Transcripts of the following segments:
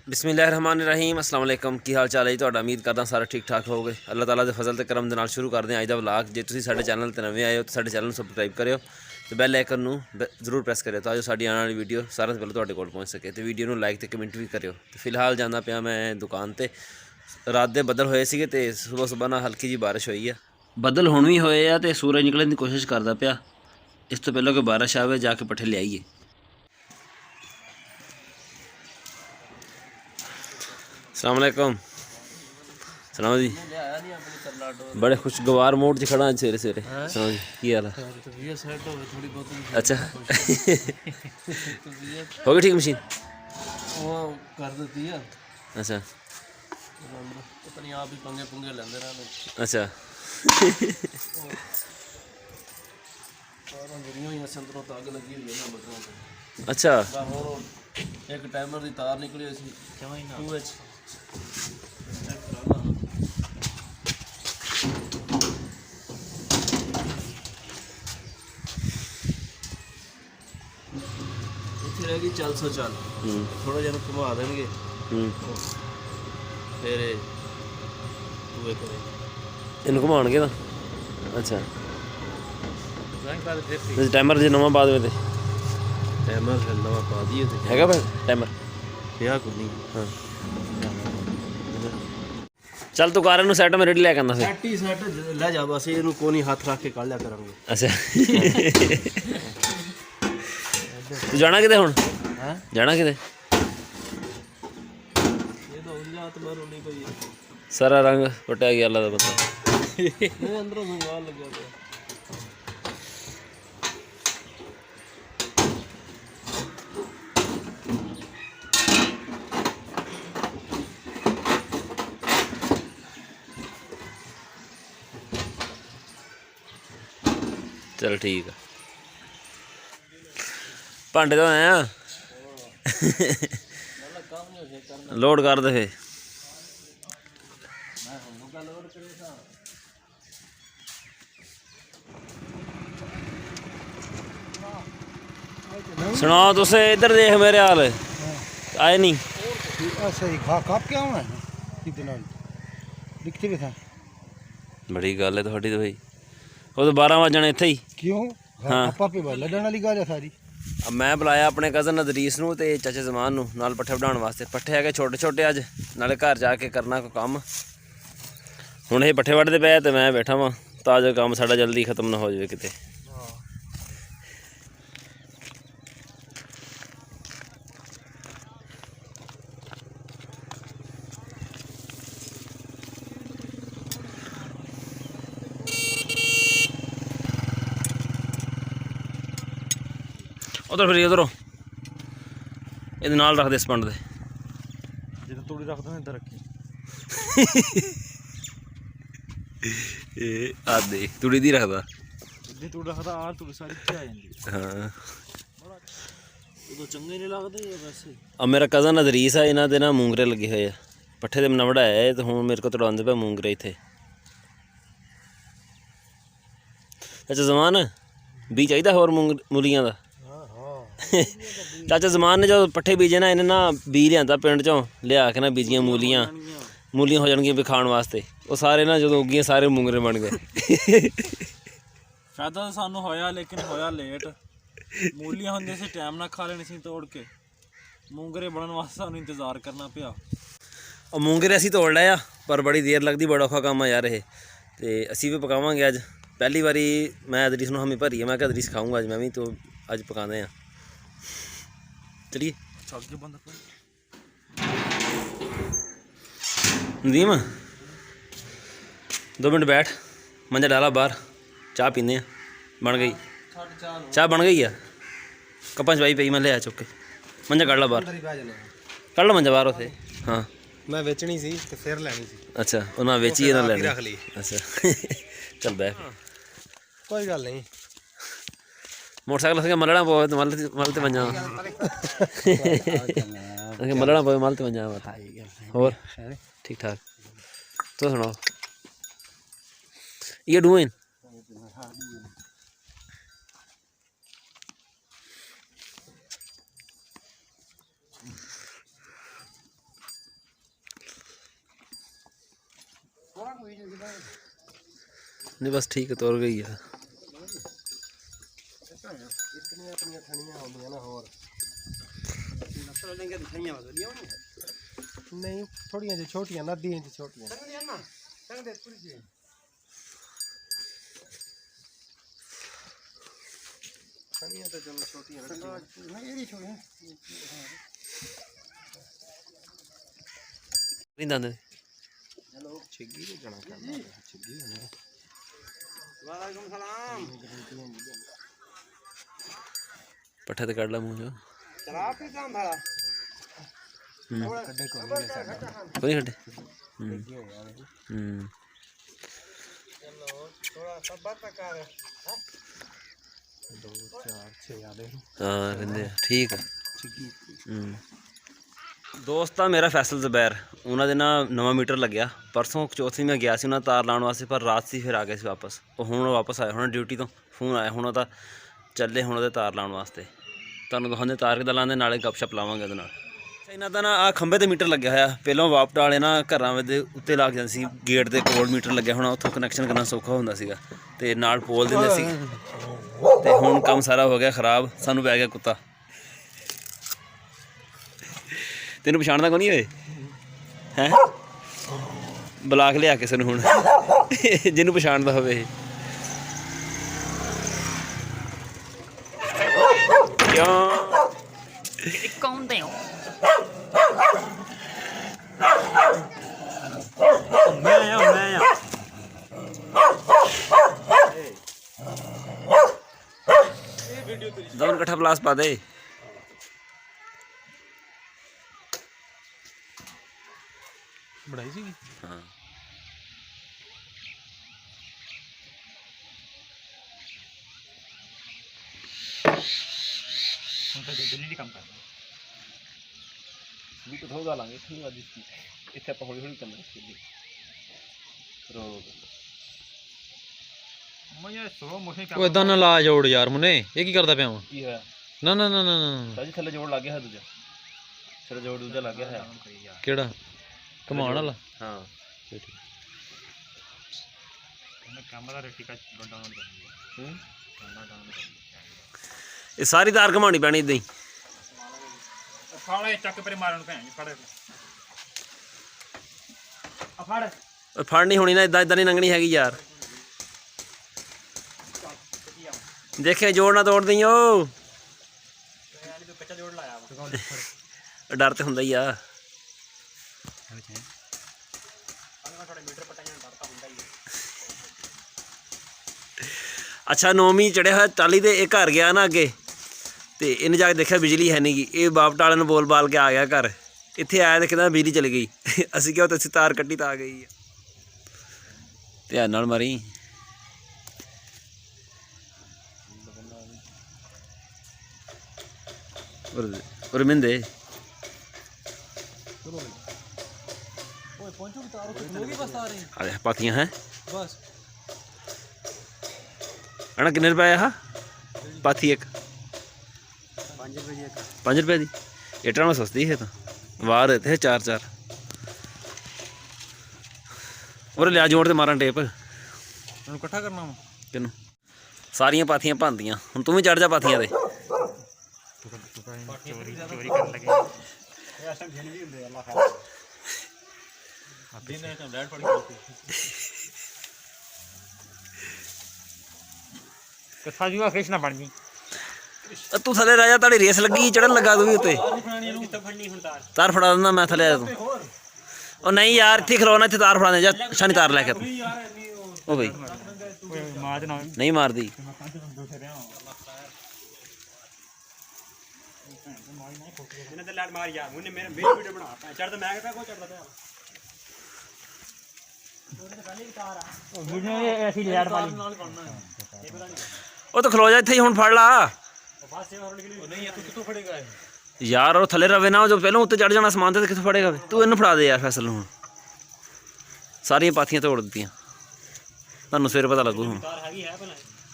बिस्मिल्लाहिर्रहमानिर्रहीम अस्सलाम वालेकुम की हाल चाल है जी तुहाडा। उम्मीद करदा सारा ठीक ठाक होगे। अल्लाह ताला दे फजल ते करम दे नाल शुरू करदे हैं अज दा व्लॉग। जे तुसीं साडे चैनल ते नवे आए हो तो साडे चैनल नूं सबसक्राइब करियो ते बैल आइकन नूं जरूर प्रेस करियो तां जो साडी आने वाली वीडियो सारें तो पहले तुहाडे कोल पहुंच सके। ते वीडियो नूं लाइक ते कमेंट भी करियो। ते फिलहाल जांदा पिया मैं दुकान ते। रात दे बदल होए सीगे ते सुबह सुबह ना हल्की जी बारिश होई है। बदल हुण भी होए आ ते सूरज निकलण दी कोशिश करदा पिया। इस तो पहले कोई बारिश आवे जाके पट्ठे लियाईए। अस्सलाम वालेकुम। सुनाओ जी। बड़े खुशगवार मूड च खड़ा सवेरे सवेरे। सुनाओ जी की हाल है? अच्छा हो गई ठीक मशीन? अच्छा अच्छा अच्छा एक टाइमर की तार निकली इतनी रहेगी चल सो चल थोड़ा जरा घुमा देंगे फिर इन घुमाणगे ना। अच्छा टाइमर जे नवा पा देवे ते टाइमर नवा पा दिए हैगा भाई टाइमर ब्याह को नहीं। हाँ चल तू कार सैट में रेडी लैके आना फिर। सैट ही सैट ले जा बस ਇਹਨੂੰ कोनी हाथ रख के ਕੱਢ ਲਿਆ ਕਰਾਂਗੇ। अच्छा तू जाना किते हुण? हैं जाना किते? ये तो उल्ला तो मारो नहीं कोई सारा रंग पटिया गया अल्लाह दा पता। मैं अंदरों संभाल लग गया चल ठीक है भांडे तो आए हैं लोड कर दे फिर। सुनाओ तुस इधर देख मेरे हाल आए नहीं। बड़ी गल है थोड़ी तो भाई वो तो 12 वजन इत्थे ही क्यों? हाँ लड़न वाली गल है सारी। अब मैं बुलाया अपने कज़न अदरीस नूं ते चाचे जमान नूं नाल पट्ठे बढ़ाने वास्ते। पट्ठे है छोटे छोटे अज नाले घर जाके करना कोई कम। हुण ये पट्ठे वड्डदे पे ते मैं बैठा वां तां जो काम साडा जल्दी खत्म ना हो जाए किते। उधर फिर उधरों ये नाल रख दे स्पंड दे ਜਦੋਂ ਤੂੜੀ ਰੱਖਦਾ ਇੱਧਰ ਰੱਖੀ ਇਹ ਆ ਦੇ ਤੂੜੀ ਦੀ ਰੱਖਦਾ ਜਿੱਦੀ ਤੂੜੀ ਰੱਖਦਾ ਆ ਤੂੜੀ ਸਾਰੀ ਇੱਥੇ ਆ ਜਾਂਦੀ। ਹਾਂ ਉਦੋਂ ਚੰਗੇ ਨਹੀਂ ਲੱਗਦੇ ਇਹ ਵੈਸੇ। ਆ ਮੇਰਾ ਕਜ਼ਨ ਅਦਰੀਸ ਆ ਇਹਨਾਂ ਦੇ ਨਾ ਮੂੰਗਰੇ ਲੱਗੇ ਹੋਏ ਆ ਪੱਠੇ ਦੇ ਮਨਾ ਵੜਾਇਆ ਤੇ ਹੁਣ ਮੇਰੇ ਕੋਲ ਤੜਾਉਂਦੇ ਪਏ ਮੂੰਗਰੇ ਇੱਥੇ। ਅੱਛਾ ਜ਼ਮਾਨ ਵੀ ਚਾਹੀਦਾ ਹੋਰ ਮੂਲੀਆਂ ਦਾ। ਚਾਚਾ ਜ਼ਮਾਨ ਨੇ ਜਦੋਂ ਪੱਠੇ ਬੀਜੇ ਨਾ ਇਹਨੇ ਨਾ ਬੀਜ ਲਿਆਂਦਾ ਪਿੰਡ ਚੋਂ ਲਿਆ ਕੇ ਨਾ ਬੀਜੀਆਂ ਮੂਲੀਆਂ ਹੋ ਜਾਣਗੀਆਂ ਵੀ ਖਾਣ ਵਾਸਤੇ। ਉਹ ਸਾਰੇ ਨਾ ਜਦੋਂ ਉੱਗੀਆਂ ਸਾਰੇ ਮੂੰਗਰੇ ਬਣ ਗਏ। ਫਾਇਦਾ ਤਾਂ ਸਾਨੂੰ ਹੋਇਆ ਲੇਕਿਨ ਹੋਇਆ ਲੇਟ। ਮੂਲੀਆਂ ਹੁੰਦੀਆਂ ਸੀ ਟਾਈਮ ਨਾਲ ਖਾ ਲੈਣੀ ਸੀ ਤੋੜ ਕੇ। ਮੂੰਗਰੇ ਬਣਨ ਵਾਸਤੇ ਸਾਨੂੰ ਇੰਤਜ਼ਾਰ ਕਰਨਾ ਪਿਆ। ਉਹ ਮੂੰਗਰੇ ਅਸੀਂ ਤੋੜ ਲਏ ਆ ਪਰ ਬੜੀ ਦੇਰ ਲੱਗਦੀ ਬੜਾ ਔਖਾ ਕੰਮ ਆ ਯਾਰ ਇਹ। ਤੇ ਅਸੀਂ ਵੀ ਪਕਾਵਾਂਗੇ ਅੱਜ ਪਹਿਲੀ ਵਾਰੀ। ਮੈਂ ਅਦਰੀਸ ਨੂੰ ਹਮੀ ਭਰੀ ਹੈ ਮੈਂ ਕਿਹਾ ਅਦਰੀਸ ਖਾਊਂਗਾ ਅੱਜ ਮੈਂ ਵੀ ਤੋਂ ਅੱਜ ਪਕਾਉਂਦੇ ਆ। चलिए नदीम 2 मिनट बैठ मंजा डाला बाहर चाह पीने बन गई चाह बन गई है कप्पा च पाई पई मैं लिया चुक के मंजा कड़ ला बाहर कड़ लो मंजा बाहर उसे। हाँ मैं बेचनी सी ते फिर लेनी सी। अच्छा उन्हें बेची ना लेनी रख ली। अच्छा चल बैठ कोई गल नहीं मोटरसाइकिल असें मलना पवे तो मल ते वंजा मलना पवे मल ते वंजा। और ठीक ठाक तो सुनाओ ये डूइंग नहीं बस ठीक है तुर गई है इतनी अपनी थणियां होंदियां ना और नस्ल लेंगे थणियां वदलियां नहीं थोड़ियां जो छोटियां नदियां जो छोटियां संग दे पूरी जी थणियां तो चलो छोटियां नहीं एड़ी छोटी नहीं दांदे हेलो छिग्गी भी गणा करना छिग्गी वालेकुम सलाम पट्ठे ते कड़ ला मुंह जो चला पे काम भला कड्डे को नहीं ले सकदा कोई खड्डे चलो थोड़ा सब बात कर 2 4 6 आ दे हाँ रहंदे ठीक है छिग्गी ਦੋਸਤ ਆ ਮੇਰਾ ਫੈਸਲ ਜ਼ਬੈਰ ਉਹਨਾਂ ਦੇ ਨਾਲ ਨਵਾਂ ਮੀਟਰ ਲੱਗਿਆ ਪਰਸੋਂ ਚੌਥੀ ਮੈਂ ਗਿਆ ਸੀ ਉਹਨਾਂ ਤਾਰ ਲਾਉਣ ਵਾਸਤੇ ਪਰ ਰਾਤ ਸੀ ਫਿਰ ਆ ਗਏ ਸੀ ਵਾਪਸ ਉਹ ਹੁਣ ਵਾਪਸ ਆਏ ਹੁਣ ਡਿਊਟੀ ਤੋਂ ਫੋਨ ਆਇਆ ਹੁਣ ਉਹ ਤਾਂ ਚੱਲੇ ਹੁਣ ਉਹਦੇ ਤਾਰ ਲਾਉਣ ਵਾਸਤੇ ਤੁਹਾਨੂੰ ਦਿਖਾਉਂਦੇ ਤਾਰ ਕਿੱਦਾਂ ਲਾਉਂਦੇ ਨਾਲੇ ਗੱਪਸ਼ਪ ਲਾਵਾਂਗੇ ਉਹਦੇ ਨਾਲ ਇਹਨਾਂ ਦਾ ਨਾ ਆ ਖੰਭੇ ਤੇ ਮੀਟਰ ਲੱਗਿਆ ਹੋਇਆ ਪਹਿਲਾਂ ਵਾਪਟਾ ਵਾਲੇ ਨਾ ਘਰਾਂ ਦੇ ਉੱਤੇ ਲੱਗ ਜਾਂਦੇ ਸੀ ਗੇਟ ਦੇ ਕੋਲ ਮੀਟਰ ਲੱਗਿਆ ਹੋਣਾ ਉੱਥੋਂ ਕਨੈਕਸ਼ਨ ਕਰਨਾ ਸੌਖਾ ਹੁੰਦਾ ਸੀਗਾ ਤੇ ਨਾਲ ਪੋਲ ਦਿੰਦੇ ਸੀ ਤੇ ਹੁਣ ਕੰਮ ਸਾਰਾ ਹੋ ਗਿਆ ਖਰਾਬ ਸਾਨੂੰ ਪੈ ਗਿਆ ਕੁੱਤਾ ਤੈਨੂੰ ਪਛਾਣਦਾ ਕੋਈ ਨਹੀਂ ਓਏ ਹੈ ਬੁਲਾ ਕੇ ਲਿਆ ਕਿਸੇ ਨੂੰ ਹੁਣ ਜਿਹਨੂੰ ਪਛਾਣਦਾ ਹੋਵੇ ਕਿਉਂ ਕੌਂਦੇ ਹੋ मैं आया दोनों इकट्ठा प्लास पा दे बढ़ाई सी हाँ जल्दी काम कर भी तो थोड़ा लांगे इतनी वादी इसकी इतने आप हौली हौली करना इसके लिए रोक मुझे स्लो मोशन ਉਹ ਇਦਾਂ ਨਾ ਲਾ ਜੋੜ ਯਾਰ ਮੁੰਨੇ ਇਹ ਕੀ ਕਰਦਾ ਪਿਆ ਵਾਂ की है ਨਾ ਨਾ ਨਾ ਨਾ ਨਾ साजी थल्ले जोड़ लग गया है दूजा थल्ले जोड़ दूजा लग गया है ਕਿਹੜਾ ਕਮਾਉਣ ਵਾਲਾ हाँ कैमरा रेटी का डाउनलोड कर लिया कैमरा डाउनलोड कर लिया ये सारी तार घुमानी पैनी इदां ही फाड़े चक पर मारन भैन फाड़े फाड़ और फड़ नहीं होनी ना इदां इदां नहीं लंघनी हैगी यार देखे जोड़ ना तोड़ दी ओ कच्चा जोड़ लाया डर तो हुंदा ही आ अच्छा 9 ਮੀਂਹ ਚੜਿਆ ਹੋਇਆ ਟਾਲੀ ਤੇ ਇਹ ਘਰ ਗਿਆ ਨਾ ਅੱਗੇ ਤੇ ਇਹਨੇ ਜਾ ਕੇ ਦੇਖਿਆ ਬਿਜਲੀ ਹੈ ਨਹੀਂ ਗੀ ਇਹ ਬਾਪ ਵਾਲੇ ਨੂੰ ਬੋਲ ਬਾਲ ਕੇ ਆ ਗਿਆ ਘਰ ਇੱਥੇ ਆਇਆ ਦੇਖਦਾ ਬਿਜਲੀ ਚਲੀ ਗਈ ਅਸੀਂ ਕਿਹਾ ਤੁਸੀਂ ਤਾਰ ਕੱਟੀ ਤਾਂ ਆ ਗਈ ਧਿਆਨ ਨਾਲ ਮਾਰੀ और मिंदे अरे पातियां हैं बस अना किन्ने रुपए आ पाथी एक 5 रुपए दी इटरा में सस्ती है तो वाह रहते हैं 4 और लिया जोड़ ते मारा टेप इकट्ठा करना किनू सारियां पाथियां भांदियां हुण तू भी चढ़ जा पाथियां ते चोरी चोरी कर लगे साजूआ फिश ना बन गई तू थले रह जा ताड़ी रेस लगी चढ़न लगा तू भी उत्ते तार फड़ा देना मैं थले तू ओ नहीं यार इत्थे खलोना इत्थे तार फड़ा दे जा शानी तार लेके तू ओ भाई नहीं मारदी ਉਹ ਤਾਂ ਖਲੋ ਜਾ ਇੱਥੇ ਹੀ ਹੁਣ ਫੜ ਲਾ ਯਾਰ ਉਹ ਥੱਲੇ ਰਵੇ ਨਾ ਜੋ ਪਹਿਲਾਂ ਉੱਤੇ ਚੜ ਜਾਣਾ ਸਮਾਨ ਤੇ ਕਿੱਥੋਂ ਫੜੇਗਾ ਤੂੰ ਇਹਨੂੰ ਫੜਾ ਦੇ ਯਾਰ ਫੈਸਲ ਨੂੰ ਹੁਣ ਸਾਰੀਆਂ ਪਾਥੀਆਂ ਤੋੜ ਦਿੱਤੀਆਂ ਤੁਹਾਨੂੰ ਸਵੇਰੇ ਪਤਾ ਲੱਗੂ ਹੁਣ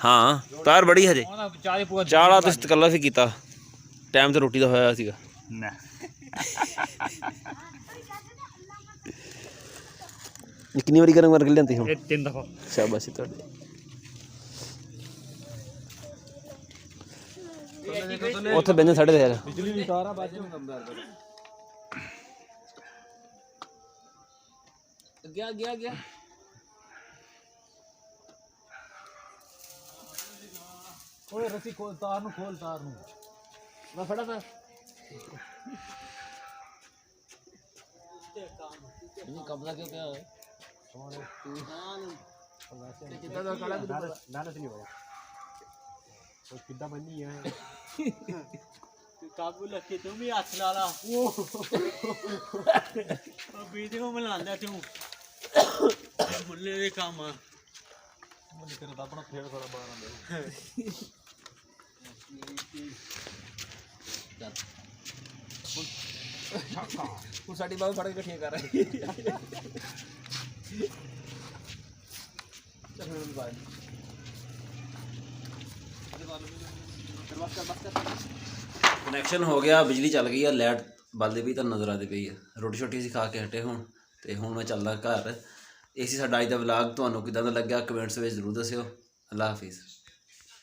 ਹਾਂ ਤਾਰ ਬੜੀ ਹਜੇ ਚਾਲਾ ਤੁਸੀਂ ਤਕੱਲਾ ਵੀ ਕੀਤਾ ਟਾਈਮ ਤੇ ਰੋਟੀ ਦਾ ਹੋਇਆ ਸੀਗਾ ਇਹ ਕਿੰਨੀ ਵਾਰੀ ਗਰਮ ਕਰਕੇ ਲਿਆਂਦੀ ਹੁਣ? ਇਹ 3 ਦਫਾ। ਸ਼ਾਬਾਸ਼ ਜੀ ਤੁਹਾਡੇ। ਉੱਥੇ ਬੈਠੇ ਸਾਡੇ ਯਾਰ ਬਿਜਲੀ ਦੀ ਤਾਰਾਂ ਬਾਜੂ ਅੰਦਰ ਗਿਆ ਓਏ ਰਸੀ ਖੋਲ, ਤਾਰ ਨੂੰ ਖੋਲ, ਤਾਰ ਨੂੰ ਮੈਂ ਫੜਾ ਤਾਂ ਇਹ ਕਬਜ਼ਾ ਕਿਉਂ ਪਿਆ ਹੋਇਆ? ਕਿੱਦਾਂ ਦਾ ਕੜਾ ਨਾਨਸ ਨਹੀਂ ਹੋਇਆ ਉਹ ਕਿੱਦਾਂ ਬੰਨੀ ਹੈ ਕਾਬੂ ਲੱਗੇ ਤੂੰ ਵੀ ਹੱਥ ਲਾ ਲਾ। ਉਹ ਵੀਡੀਓ ਬਣਾਉਂਦਾ ਤੂੰ ਮੁੱਲੇ ਦੇ ਕੰਮ ਆ। ਮੁੱਲੇ ਤੇਰਾ ਤਾਂ ਆਪਣਾ ਫੇਰ ਥੋੜਾ ਬਾਹਰ ਆਉਂਦਾ। ਹੁਣ ਸਾਡੀ ਬਾਬੂ ਫੜ ਕੇ ਇਕੱਠੀਆਂ ਕਰ ਰਹੀ ਕਨੈਕਸ਼ਨ ਹੋ ਗਿਆ, ਬਿਜਲੀ ਚੱਲ ਗਈ ਆ, ਲਾਈਟ ਬਲਦੀ ਪਈ ਤਾਂ ਨਜ਼ਰ ਆਉਂਦੀ ਪਈ ਆ। ਰੋਟੀ ਛੋਟੀ ਅਸੀਂ ਖਾ ਕੇ ਹਟੇ ਹੁਣ, ਤੇ ਹੁਣ ਮੈਂ ਚੱਲਦਾ ਘਰ। ਇਹ ਸੀ ਸਾਡਾ ਅੱਜ ਦਾ ਵਲੌਗ। ਤੁਹਾਨੂੰ ਕਿੱਦਾਂ ਦਾ ਲੱਗਿਆ ਕਮੈਂਟਸ ਵਿੱਚ ਜ਼ਰੂਰ ਦੱਸਿਓ। ਅੱਲਾ ਹਾਫਿਜ਼।